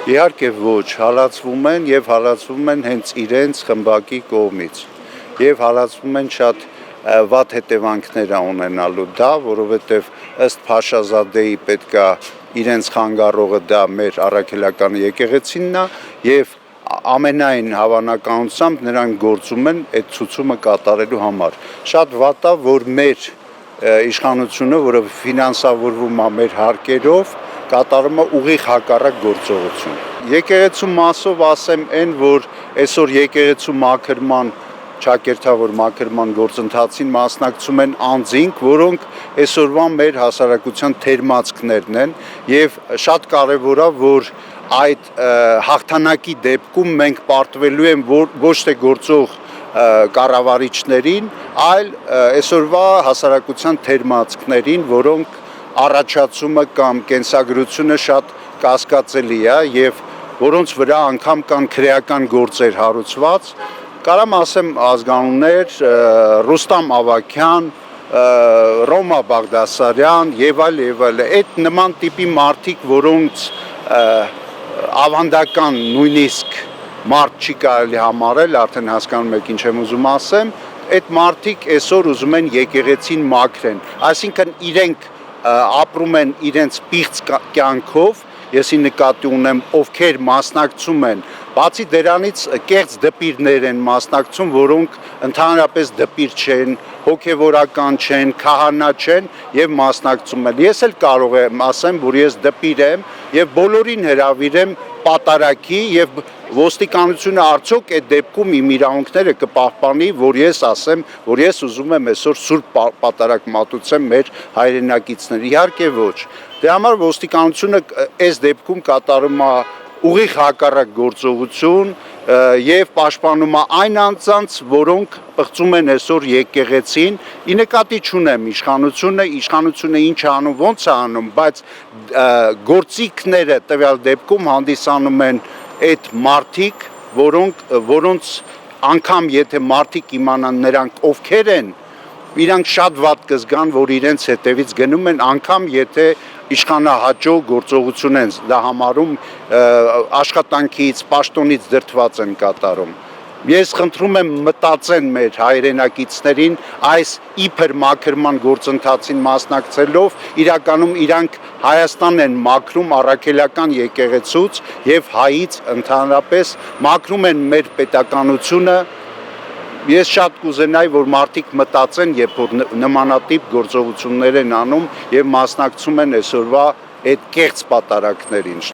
Իհարկե ոչ, հալածվում են եւ հալածվում են հենց իրենց խմբակի կողմից եւ հալածվում են շատ վատ հետևանքներ ունենալու դա, որովհետեւ ըստ Փաշազադեի պետքա իրենց խանգարողը դա մեր առաքելական եկեղեցինն է եւ ամենայն հավանականությամբ նրանք գործում են այդ ցուցումը կատարելու համար։ Շատ վատ է, որ մեր իշխանությունը, որը ֆինանսավորվում է մեր հարկերով, կատարում է ուղիղ հակառակ գործողություն։ Եկեղեցու մասով ասեմ այն, որ այսօր եկեղեցու մաքրման ճակերտավոր մաքրման գործընթացին մասնակցում են անձինք, որոնք այսօրվա մեր հասարակության թերմացքներն են եւ շատ կարեւոր է, որ այդ հաղթանակի դեպքում մենք պարտվելու ենք ոչ թե գործող կառավարիչներին, այլ այսօրվա հասարակության թերմացքներին, որոնք առաջացումը կամ կենսագրությունը շատ կասկածելի է եւ որոնց վրա անգամ կան քրեական գործեր հարուցված, կարամ ասեմ ազգանուններ, Ռուստամ Ավագյան, Ռոմա Բաղդասարյան եւ այլ, այդ նման տիպի մարդիկ, որոնց ավանդական նույնիսկ մարդ չի կարելի համարել, արդեն հասկանում եք ինչ եմ ուզում ասեմ, այդ մարդիկ այսօր ուզում են եկեղեցին մաքրեն, այսինքն իրենք ապրում են իրենց պիղծ կյանքով, եսի նկատի ունեմ ովքեր մասնակցում են, բացի դրանից կեղծ դպիրներ են մասնակցում, որոնք ընդհանրապես դպիր չեն, հոգևորական չեն, քահանա չեն եւ մասնակցում են։ Ես էլ կարող եմ ասեմ, որ ես դպիր եմ եւ բոլորին հրավիրեմ պատարագի եւ ոստիկանությունը արդյոք այդ դեպքում իմ իրավունքները կպահպանի, որ ես ասեմ, որ ես ուզում եմ այսօր սուրբ պատարագ մատուցեմ մեր հայրենակիցներ։ Իհարկե ոչ։ Դե համար ոստիկանությունը այս դեպքում կատարում է ուղիղ հակառակ գործողություն եւ պաշտպանում է այն անձանց, որոնք պղծում են այսօր եկեղեցին, ի նկատի չունեմ իշխանությունը ինչ է անում, ոնց է անում, բայց գործիքները տվյալ դեպքում հանդիսանում են այդ մարդիկ, որոնց անգամ եթե մարդիկ իմանան նրանք ովքեր են, իրանք շատ վատ կզգան, որ իրենց հետևից գնում են, անգամ եթե իշխանահաճո գործողություն են դա համարում, աշխատանքից, պաշտոնից դրդված են կատարում։ Ես խնդրում եմ մտածեն մեր հայրենակիցներին այս իբր մաքրման գործընթացին մասնակցելով, իրականում իրանք Հայաստան են մաքրում առաքելական եկեղեցուց եւ հայից ընդհանրապես մաքրում են մեր պետականությունը։ Ես շատ կուզենայի, որ մարդիկ մտածեն, երբ որ նմանատիպ գործողություններ են անում եւ մասնակցում են այսօրվա այդ կեղծ պատարագներին։